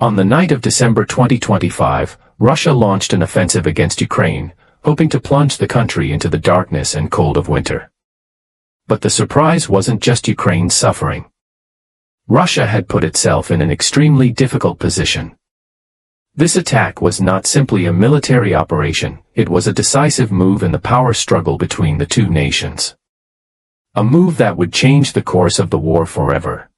On the night of December 2025, Russia launched an offensive against Ukraine, hoping to plunge the country into the darkness and cold of winter. But the surprise wasn't just Ukraine's suffering. Russia had put itself in an extremely difficult position. This attack was not simply a military operation, it was a decisive move in the power struggle between the two nations. A move that would change the course of the war forever.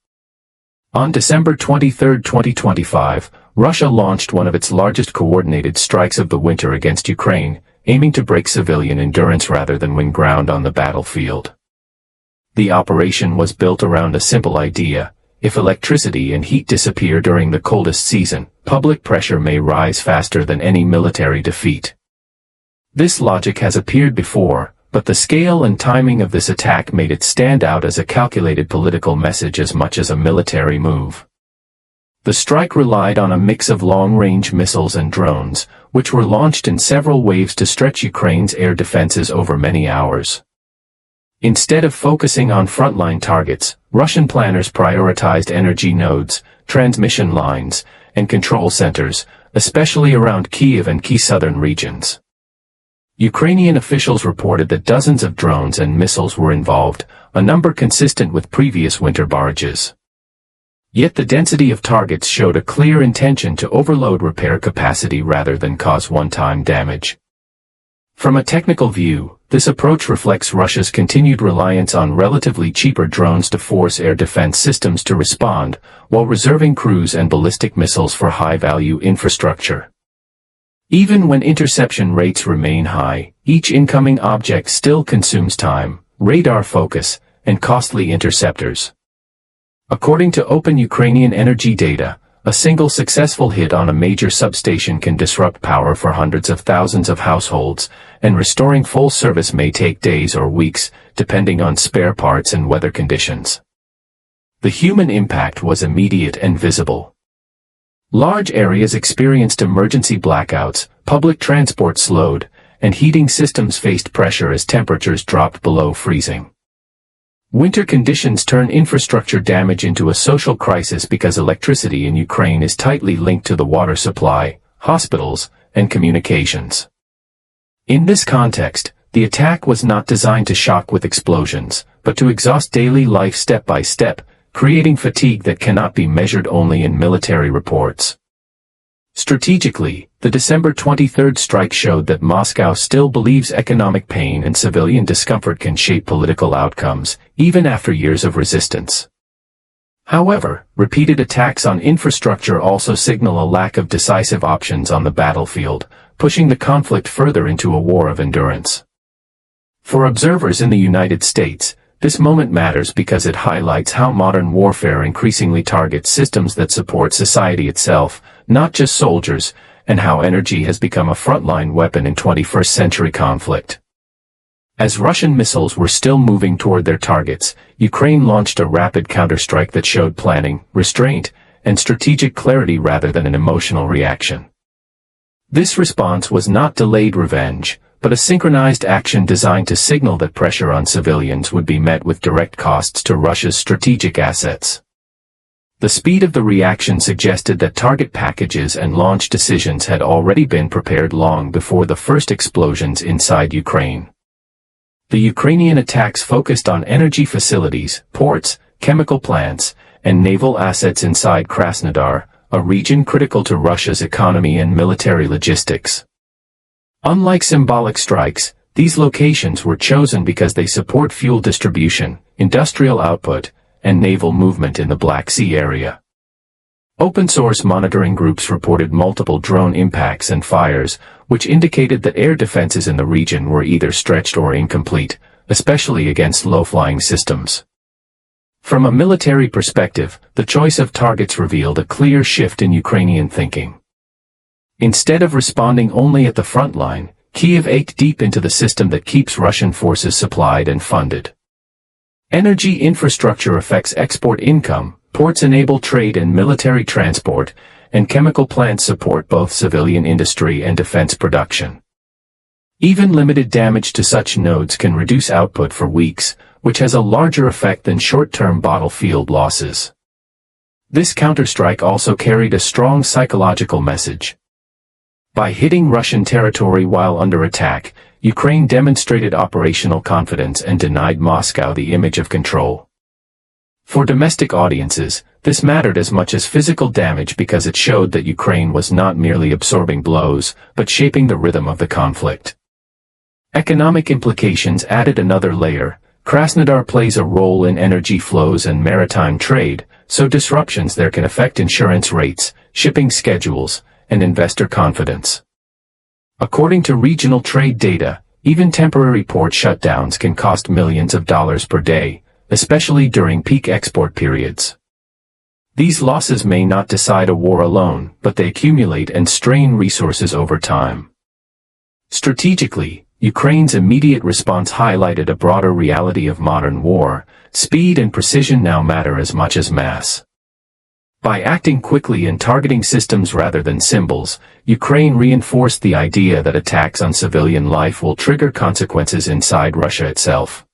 On December 23, 2025, Russia launched one of its largest coordinated strikes of the winter against Ukraine, aiming to break civilian endurance rather than win ground on the battlefield. The operation was built around a simple idea: if electricity and heat disappear during the coldest season, public pressure may rise faster than any military defeat. This logic has appeared before, but the scale and timing of this attack made it stand out as a calculated political message as much as a military move. The strike relied on a mix of long-range missiles and drones, which were launched in several waves to stretch Ukraine's air defenses over many hours. Instead of focusing on frontline targets, Russian planners prioritized energy nodes, transmission lines, and control centers, especially around Kyiv and key southern regions. Ukrainian officials reported that dozens of drones and missiles were involved, a number consistent with previous winter barrages. Yet the density of targets showed a clear intention to overload repair capacity rather than cause one-time damage. From a technical view, this approach reflects Russia's continued reliance on relatively cheaper drones to force air defense systems to respond, while reserving cruise and ballistic missiles for high-value infrastructure. Even when interception rates remain high, each incoming object still consumes time, radar focus, and costly interceptors. According to open Ukrainian energy data, a single successful hit on a major substation can disrupt power for hundreds of thousands of households, and restoring full service may take days or weeks, depending on spare parts and weather conditions. The human impact was immediate and visible. Large areas experienced emergency blackouts, public transport slowed, and heating systems faced pressure as temperatures dropped below freezing. Winter conditions turn infrastructure damage into a social crisis because electricity in Ukraine is tightly linked to the water supply, hospitals, and communications. In this context, the attack was not designed to shock with explosions, but to exhaust daily life step by step, creating fatigue that cannot be measured only in military reports. Strategically, the December 23 strike showed that Moscow still believes economic pain and civilian discomfort can shape political outcomes, even after years of resistance. However, repeated attacks on infrastructure also signal a lack of decisive options on the battlefield, pushing the conflict further into a war of endurance. For observers in the United States, this moment matters because it highlights how modern warfare increasingly targets systems that support society itself, not just soldiers, and how energy has become a frontline weapon in 21st century conflict. As Russian missiles were still moving toward their targets, Ukraine launched a rapid counterstrike that showed planning, restraint, and strategic clarity rather than an emotional reaction. This response was not delayed revenge, but a synchronized action designed to signal that pressure on civilians would be met with direct costs to Russia's strategic assets. The speed of the reaction suggested that target packages and launch decisions had already been prepared long before the first explosions inside Ukraine. The Ukrainian attacks focused on energy facilities, ports, chemical plants, and naval assets inside Krasnodar, a region critical to Russia's economy and military logistics. Unlike symbolic strikes, these locations were chosen because they support fuel distribution, industrial output, and naval movement in the Black Sea area. Open-source monitoring groups reported multiple drone impacts and fires, which indicated that air defenses in the region were either stretched or incomplete, especially against low-flying systems. From a military perspective, the choice of targets revealed a clear shift in Ukrainian thinking. Instead of responding only at the front line, Kyiv ached deep into the system that keeps Russian forces supplied and funded. Energy infrastructure affects export income, ports enable trade and military transport, and chemical plants support both civilian industry and defense production. Even limited damage to such nodes can reduce output for weeks, which has a larger effect than short-term battlefield losses. This counterstrike also carried a strong psychological message. By hitting Russian territory while under attack, Ukraine demonstrated operational confidence and denied Moscow the image of control. For domestic audiences, this mattered as much as physical damage because it showed that Ukraine was not merely absorbing blows, but shaping the rhythm of the conflict. Economic implications added another layer. Krasnodar plays a role in energy flows and maritime trade, so disruptions there can affect insurance rates, shipping schedules, and investor confidence. According to regional trade data, even temporary port shutdowns can cost millions of dollars per day, especially during peak export periods. These losses may not decide a war alone, but they accumulate and strain resources over time. Strategically, Ukraine's immediate response highlighted a broader reality of modern war. Speed and precision now matter as much as mass. By acting quickly and targeting systems rather than symbols, Ukraine reinforced the idea that attacks on civilian life will trigger consequences inside Russia itself.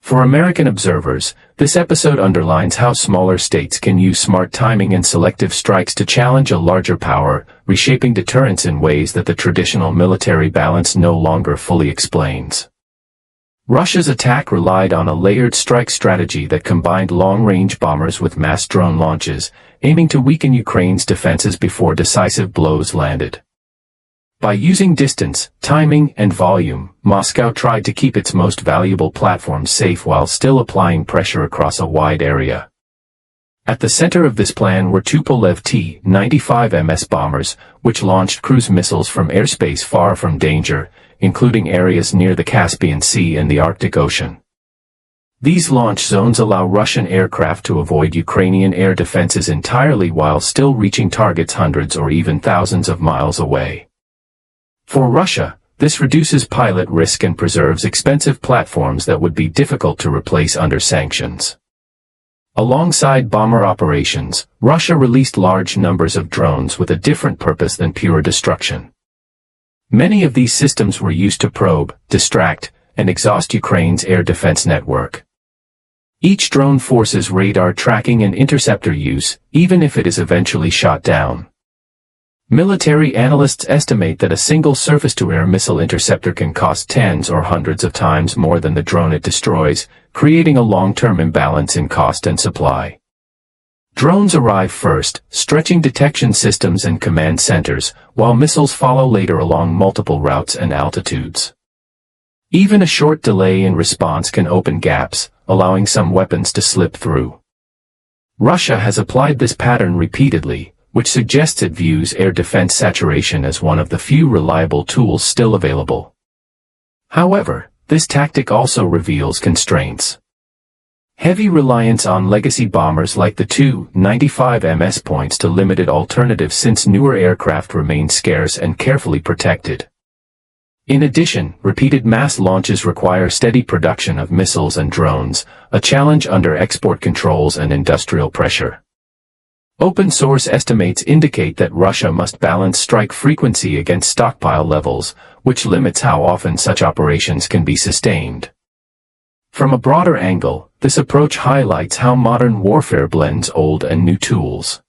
For American observers, this episode underlines how smaller states can use smart timing and selective strikes to challenge a larger power, reshaping deterrence in ways that the traditional military balance no longer fully explains. Russia's attack relied on a layered strike strategy that combined long-range bombers with mass drone launches, aiming to weaken Ukraine's defenses before decisive blows landed. By using distance, timing, and volume, Moscow tried to keep its most valuable platforms safe while still applying pressure across a wide area. At the center of this plan were Tupolev T-95 bombers, which launched cruise missiles from airspace far from danger, including areas near the Caspian Sea and the Arctic Ocean. These launch zones allow Russian aircraft to avoid Ukrainian air defenses entirely while still reaching targets hundreds or even thousands of miles away. For Russia, this reduces pilot risk and preserves expensive platforms that would be difficult to replace under sanctions. Alongside bomber operations, Russia released large numbers of drones with a different purpose than pure destruction. Many of these systems were used to probe, distract, and exhaust Ukraine's air defense network. Each drone forces radar tracking and interceptor use, even if it is eventually shot down. Military analysts estimate that a single surface-to-air missile interceptor can cost tens or hundreds of times more than the drone it destroys, creating a long-term imbalance in cost and supply. Drones arrive first, stretching detection systems and command centers, while missiles follow later along multiple routes and altitudes. Even a short delay in response can open gaps, allowing some weapons to slip through. Russia has applied this pattern repeatedly, which suggests it views air defense saturation as one of the few reliable tools still available. However, this tactic also reveals constraints. Heavy reliance on legacy bombers like the Tu-95 points to limited alternatives since newer aircraft remain scarce and carefully protected. In addition, repeated mass launches require steady production of missiles and drones, a challenge under export controls and industrial pressure. Open-source estimates indicate that Russia must balance strike frequency against stockpile levels, which limits how often such operations can be sustained. From a broader angle, this approach highlights how modern warfare blends old and new tools.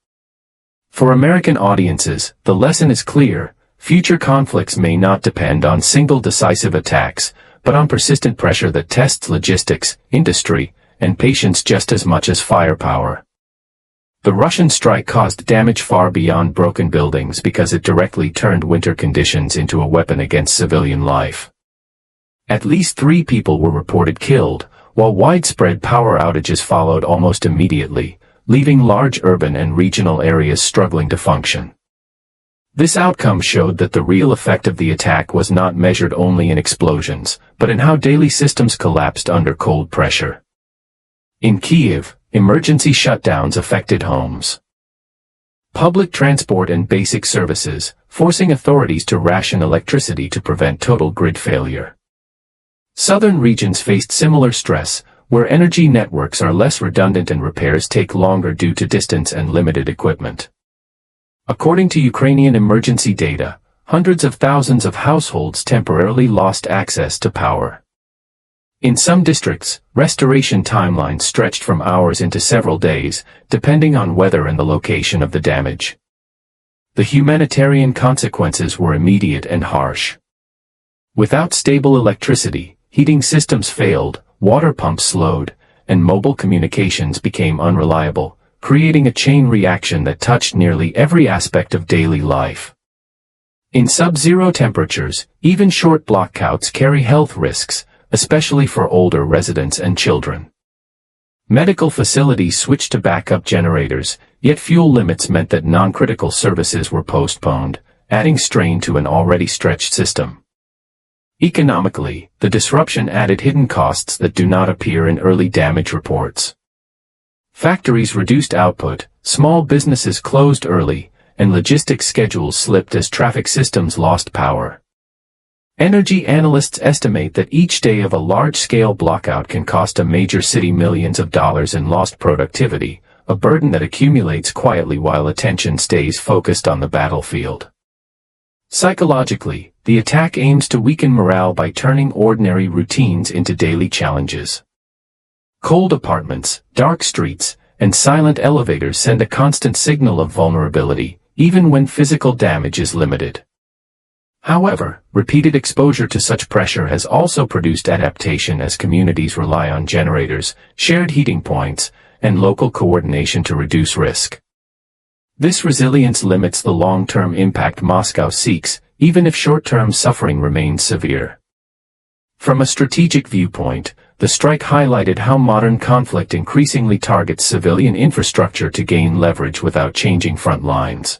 For American audiences, the lesson is clear: future conflicts may not depend on single decisive attacks, but on persistent pressure that tests logistics, industry, and patience just as much as firepower. The Russian strike caused damage far beyond broken buildings because it directly turned winter conditions into a weapon against civilian life. At least 3 people were reported killed, while widespread power outages followed almost immediately, leaving large urban and regional areas struggling to function. This outcome showed that the real effect of the attack was not measured only in explosions, but in how daily systems collapsed under cold pressure. In Kyiv, emergency shutdowns affected homes, public transport and basic services, forcing authorities to ration electricity to prevent total grid failure. Southern regions faced similar stress, where energy networks are less redundant and repairs take longer due to distance and limited equipment. According to Ukrainian emergency data, hundreds of thousands of households temporarily lost access to power. In some districts, restoration timelines stretched from hours into several days, depending on weather and the location of the damage. The humanitarian consequences were immediate and harsh. Without stable electricity, heating systems failed, water pumps slowed, and mobile communications became unreliable, creating a chain reaction that touched nearly every aspect of daily life. In sub-zero temperatures, even short blackouts carry health risks, especially for older residents and children. Medical facilities switched to backup generators, yet fuel limits meant that non-critical services were postponed, adding strain to an already stretched system. Economically, the disruption added hidden costs that do not appear in early damage reports. Factories reduced output, small businesses closed early, and logistics schedules slipped as traffic systems lost power. Energy analysts estimate that each day of a large-scale blackout can cost a major city millions of dollars in lost productivity, a burden that accumulates quietly while attention stays focused on the battlefield. Psychologically, the attack aims to weaken morale by turning ordinary routines into daily challenges. Cold apartments, dark streets, and silent elevators send a constant signal of vulnerability, even when physical damage is limited. However, repeated exposure to such pressure has also produced adaptation as communities rely on generators, shared heating points, and local coordination to reduce risk. This resilience limits the long-term impact Moscow seeks, even if short-term suffering remains severe. From a strategic viewpoint, the strike highlighted how modern conflict increasingly targets civilian infrastructure to gain leverage without changing front lines.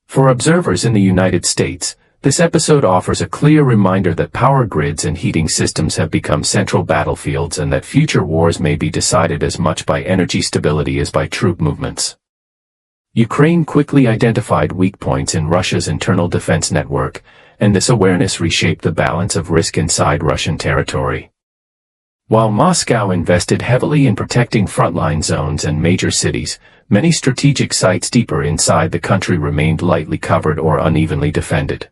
For observers in the United States, this episode offers a clear reminder that power grids and heating systems have become central battlefields and that future wars may be decided as much by energy stability as by troop movements. Ukraine quickly identified weak points in Russia's internal defense network, and this awareness reshaped the balance of risk inside Russian territory. While Moscow invested heavily in protecting frontline zones and major cities, many strategic sites deeper inside the country remained lightly covered or unevenly defended.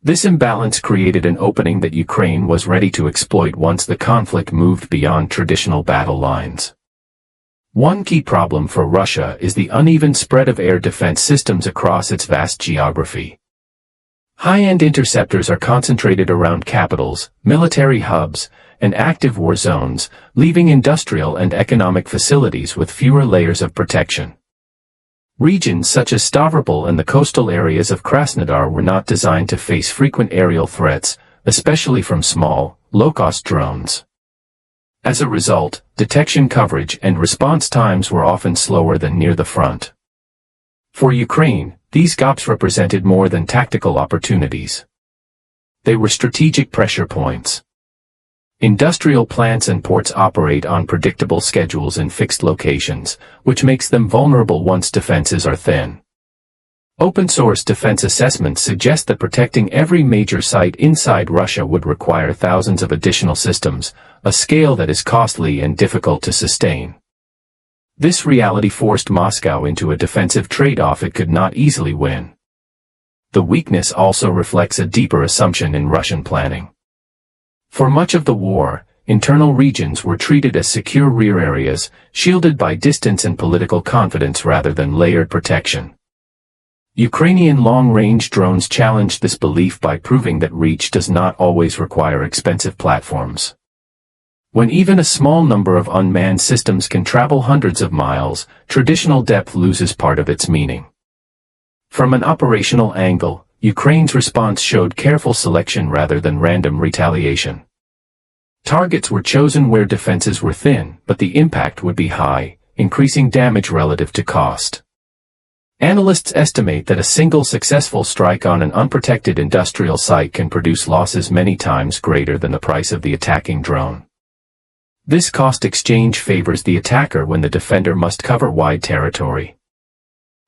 This imbalance created an opening that Ukraine was ready to exploit once the conflict moved beyond traditional battle lines. One key problem for Russia is the uneven spread of air defense systems across its vast geography. High-end interceptors are concentrated around capitals, military hubs, and active war zones, leaving industrial and economic facilities with fewer layers of protection. Regions such as Stavropol and the coastal areas of Krasnodar were not designed to face frequent aerial threats, especially from small, low-cost drones. As a result, detection coverage and response times were often slower than near the front. For Ukraine, these gaps represented more than tactical opportunities. They were strategic pressure points. Industrial plants and ports operate on predictable schedules in fixed locations, which makes them vulnerable once defenses are thin. Open-source defense assessments suggest that protecting every major site inside Russia would require thousands of additional systems, a scale that is costly and difficult to sustain. This reality forced Moscow into a defensive trade-off it could not easily win. The weakness also reflects a deeper assumption in Russian planning. For much of the war, internal regions were treated as secure rear areas, shielded by distance and political confidence rather than layered protection. Ukrainian long-range drones challenged this belief by proving that reach does not always require expensive platforms. When even a small number of unmanned systems can travel hundreds of miles, traditional depth loses part of its meaning. From an operational angle, Ukraine's response showed careful selection rather than random retaliation. Targets were chosen where defenses were thin, but the impact would be high, increasing damage relative to cost. Analysts estimate that a single successful strike on an unprotected industrial site can produce losses many times greater than the price of the attacking drone. This cost exchange favors the attacker when the defender must cover wide territory.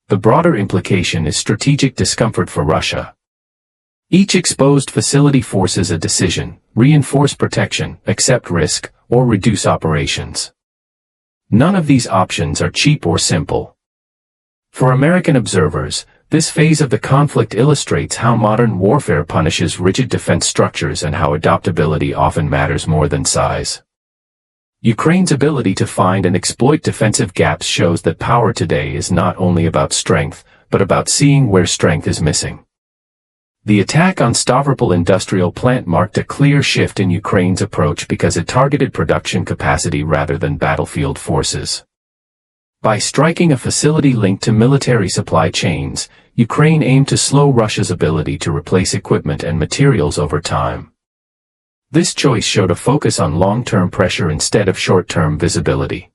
The broader implication is strategic discomfort for Russia. Each exposed facility forces a decision: reinforce protection, accept risk, or reduce operations. None of these options are cheap or simple. For American observers, this phase of the conflict illustrates how modern warfare punishes rigid defense structures and how adaptability often matters more than size. Ukraine's ability to find and exploit defensive gaps shows that power today is not only about strength, but about seeing where strength is missing. The attack on Stavropol industrial plant marked a clear shift in Ukraine's approach because it targeted production capacity rather than battlefield forces. By striking a facility linked to military supply chains, Ukraine aimed to slow Russia's ability to replace equipment and materials over time. This choice showed a focus on long-term pressure instead of short-term visibility.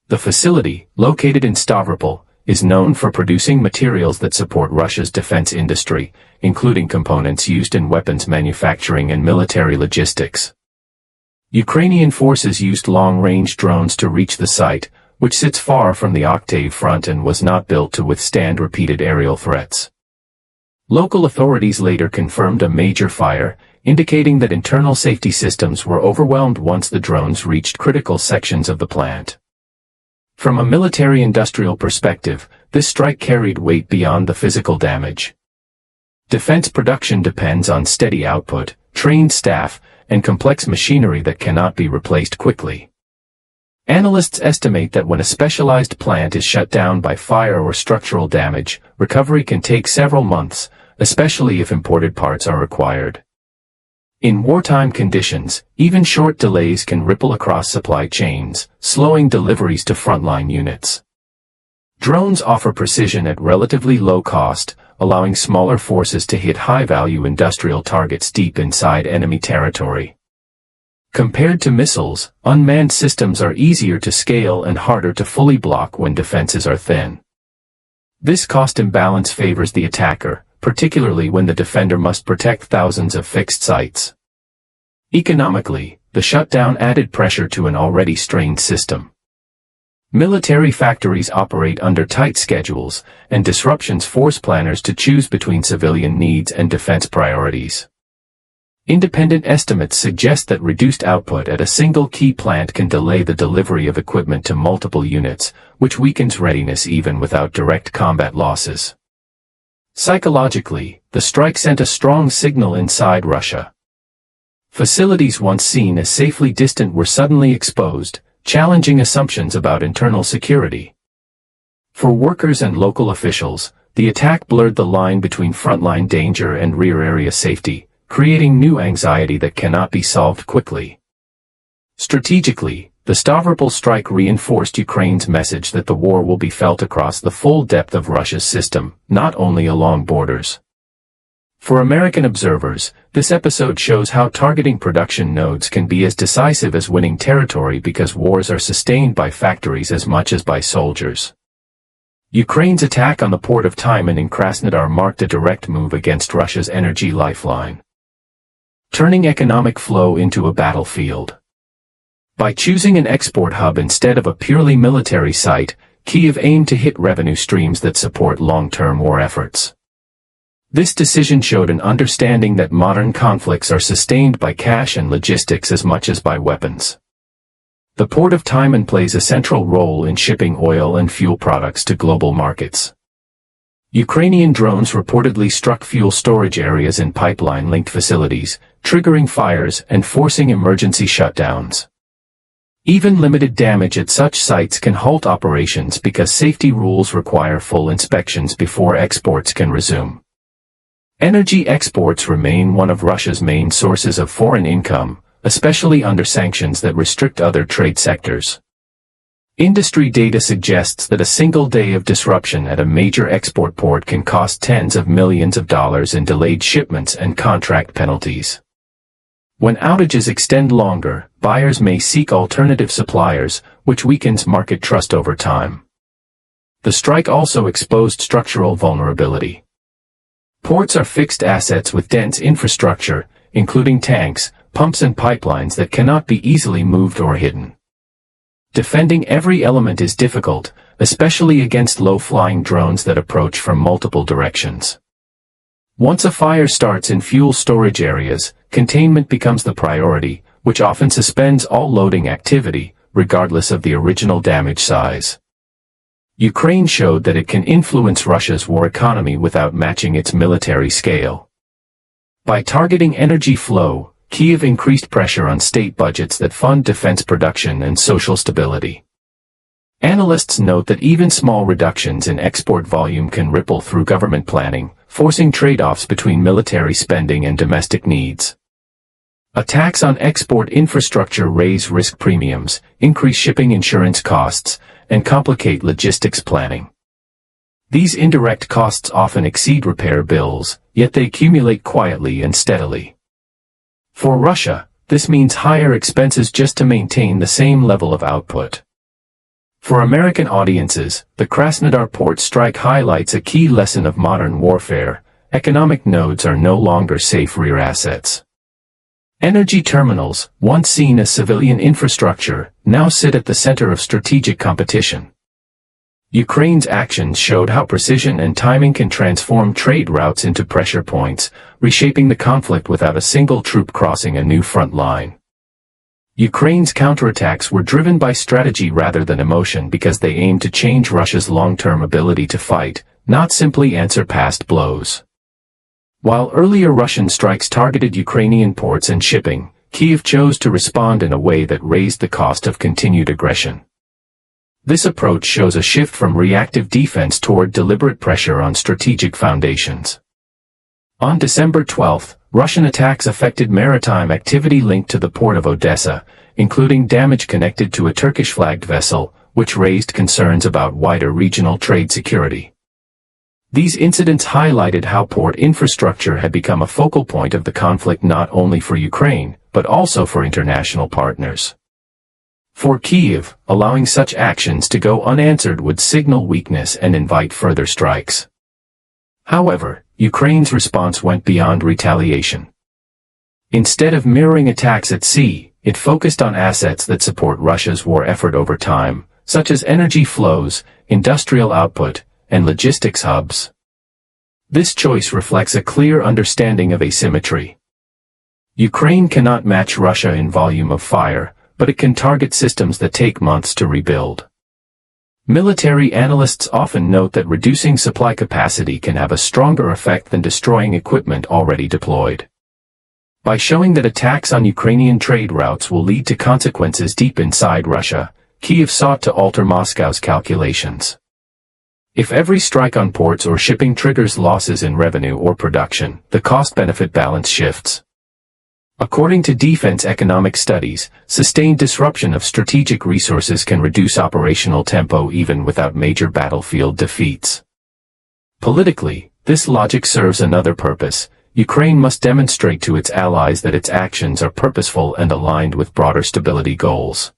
The facility, located in Stavropol, is known for producing materials that support Russia's defense industry, including components used in weapons manufacturing and military logistics. Ukrainian forces used long-range drones to reach the site, which sits far from the Octave front and was not built to withstand repeated aerial threats. Local authorities later confirmed a major fire, indicating that internal safety systems were overwhelmed once the drones reached critical sections of the plant. From a military-industrial perspective, this strike carried weight beyond the physical damage. Defense production depends on steady output, trained staff, and complex machinery that cannot be replaced quickly. Analysts estimate that when a specialized plant is shut down by fire or structural damage, recovery can take several months, especially if imported parts are required. In wartime conditions, even short delays can ripple across supply chains, slowing deliveries to frontline units. Drones offer precision at relatively low cost, allowing smaller forces to hit high-value industrial targets deep inside enemy territory. Compared to missiles, unmanned systems are easier to scale and harder to fully block when defenses are thin. This cost imbalance favors the attacker, particularly when the defender must protect thousands of fixed sites. Economically, the shutdown added pressure to an already strained system. Military factories operate under tight schedules, and disruptions force planners to choose between civilian needs and defense priorities. Independent estimates suggest that reduced output at a single key plant can delay the delivery of equipment to multiple units, which weakens readiness even without direct combat losses. Psychologically, the strike sent a strong signal inside Russia. Facilities once seen as safely distant were suddenly exposed, challenging assumptions about internal security. For workers and local officials, the attack blurred the line between frontline danger and rear area safety, creating new anxiety that cannot be solved quickly. Strategically, the Stavropol strike reinforced Ukraine's message that the war will be felt across the full depth of Russia's system, not only along borders. For American observers, this episode shows how targeting production nodes can be as decisive as winning territory because wars are sustained by factories as much as by soldiers. Ukraine's attack on the port of Tyman in Krasnodar marked a direct move against Russia's energy lifeline, turning economic flow into a battlefield. By choosing an export hub instead of a purely military site, Kyiv aimed to hit revenue streams that support long-term war efforts. This decision showed an understanding that modern conflicts are sustained by cash and logistics as much as by weapons. The port of Tyman plays a central role in shipping oil and fuel products to global markets. Ukrainian drones reportedly struck fuel storage areas in pipeline-linked facilities, triggering fires and forcing emergency shutdowns. Even limited damage at such sites can halt operations because safety rules require full inspections before exports can resume. Energy exports remain one of Russia's main sources of foreign income, especially under sanctions that restrict other trade sectors. Industry data suggests that a single day of disruption at a major export port can cost tens of millions of dollars in delayed shipments and contract penalties. When outages extend longer, buyers may seek alternative suppliers, which weakens market trust over time. The strike also exposed structural vulnerability. Ports are fixed assets with dense infrastructure, including tanks, pumps and pipelines that cannot be easily moved or hidden. Defending every element is difficult, especially against low-flying drones that approach from multiple directions. Once a fire starts in fuel storage areas, containment becomes the priority, which often suspends all loading activity, regardless of the original damage size. Ukraine showed that it can influence Russia's war economy without matching its military scale. By targeting energy flow, Kyiv increased pressure on state budgets that fund defense production and social stability. Analysts note that even small reductions in export volume can ripple through government planning, forcing trade-offs between military spending and domestic needs. Attacks on export infrastructure raise risk premiums, increase shipping insurance costs, and complicate logistics planning. These indirect costs often exceed repair bills, yet they accumulate quietly and steadily. For Russia, this means higher expenses just to maintain the same level of output. For American audiences, the Krasnodar port strike highlights a key lesson of modern warfare: economic nodes are no longer safe rear assets. Energy terminals, once seen as civilian infrastructure, now sit at the center of strategic competition. Ukraine's actions showed how precision and timing can transform trade routes into pressure points, reshaping the conflict without a single troop crossing a new front line. Ukraine's counterattacks were driven by strategy rather than emotion because they aimed to change Russia's long-term ability to fight, not simply answer past blows. While earlier Russian strikes targeted Ukrainian ports and shipping, Kyiv chose to respond in a way that raised the cost of continued aggression. This approach shows a shift from reactive defense toward deliberate pressure on strategic foundations. On December 12, Russian attacks affected maritime activity linked to the port of Odessa, including damage connected to a Turkish-flagged vessel, which raised concerns about wider regional trade security. These incidents highlighted how port infrastructure had become a focal point of the conflict not only for Ukraine, but also for international partners. For Kyiv, allowing such actions to go unanswered would signal weakness and invite further strikes. However, Ukraine's response went beyond retaliation. Instead of mirroring attacks at sea, it focused on assets that support Russia's war effort over time, such as energy flows, industrial output, and logistics hubs. This choice reflects a clear understanding of asymmetry. Ukraine cannot match Russia in volume of fire, but it can target systems that take months to rebuild. Military analysts often note that reducing supply capacity can have a stronger effect than destroying equipment already deployed. By showing that attacks on Ukrainian trade routes will lead to consequences deep inside Russia, Kyiv sought to alter Moscow's calculations. If every strike on ports or shipping triggers losses in revenue or production, the cost-benefit balance shifts. According to defense economic studies, sustained disruption of strategic resources can reduce operational tempo even without major battlefield defeats. Politically, this logic serves another purpose. Ukraine must demonstrate to its allies that its actions are purposeful and aligned with broader stability goals.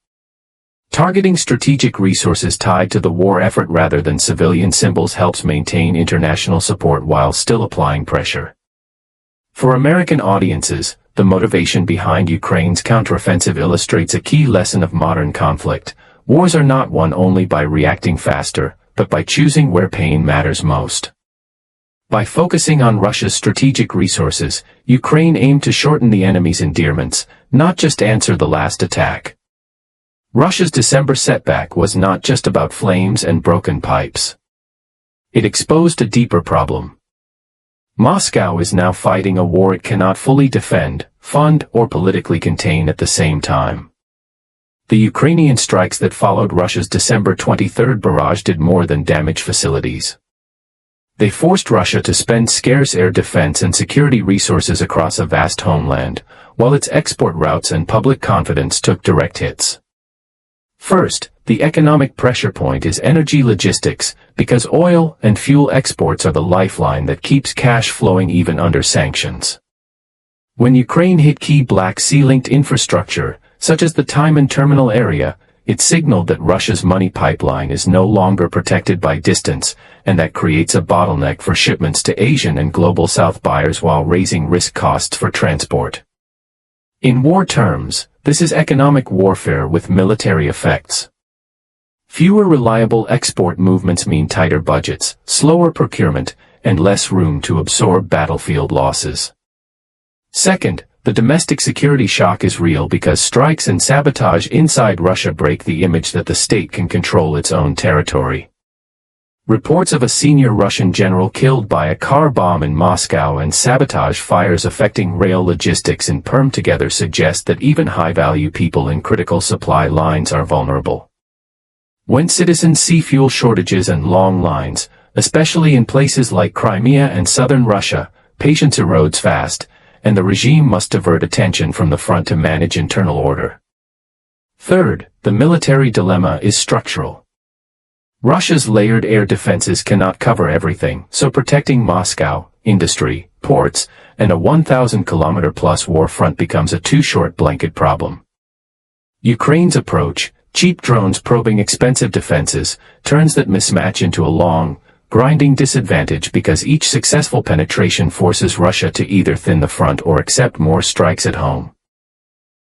Targeting strategic resources tied to the war effort rather than civilian symbols helps maintain international support while still applying pressure. For American audiences, the motivation behind Ukraine's counteroffensive illustrates a key lesson of modern conflict. Wars are not won only by reacting faster, but by choosing where pain matters most. By focusing on Russia's strategic resources, Ukraine aimed to shorten the enemy's endearments, not just answer the last attack. Russia's December setback was not just about flames and broken pipes. It exposed a deeper problem. Moscow is now fighting a war it cannot fully defend, fund, or politically contain at the same time. The Ukrainian strikes that followed Russia's December 23 barrage did more than damage facilities. They forced Russia to spend scarce air defense and security resources across a vast homeland, while its export routes and public confidence took direct hits. First, the economic pressure point is energy logistics, because oil and fuel exports are the lifeline that keeps cash flowing even under sanctions. When Ukraine hit key Black Sea-linked infrastructure, such as the Tyman terminal area, it signaled that Russia's money pipeline is no longer protected by distance, and that creates a bottleneck for shipments to Asian and Global South buyers while raising risk costs for transport. In war terms, this is economic warfare with military effects. Fewer reliable export movements mean tighter budgets, slower procurement, and less room to absorb battlefield losses. Second, the domestic security shock is real because strikes and sabotage inside Russia break the image that the state can control its own territory. Reports of a senior Russian general killed by a car bomb in Moscow and sabotage fires affecting rail logistics in Perm together suggest that even high-value people in critical supply lines are vulnerable. When citizens see fuel shortages and long lines, especially in places like Crimea and southern Russia, patience erodes fast, and the regime must divert attention from the front to manage internal order. Third, the military dilemma is structural. Russia's layered air defenses cannot cover everything, so protecting Moscow, industry, ports, and a 1,000-kilometer-plus war front becomes a too-short blanket problem. Ukraine's approach, cheap drones probing expensive defenses, turns that mismatch into a long, grinding disadvantage because each successful penetration forces Russia to either thin the front or accept more strikes at home.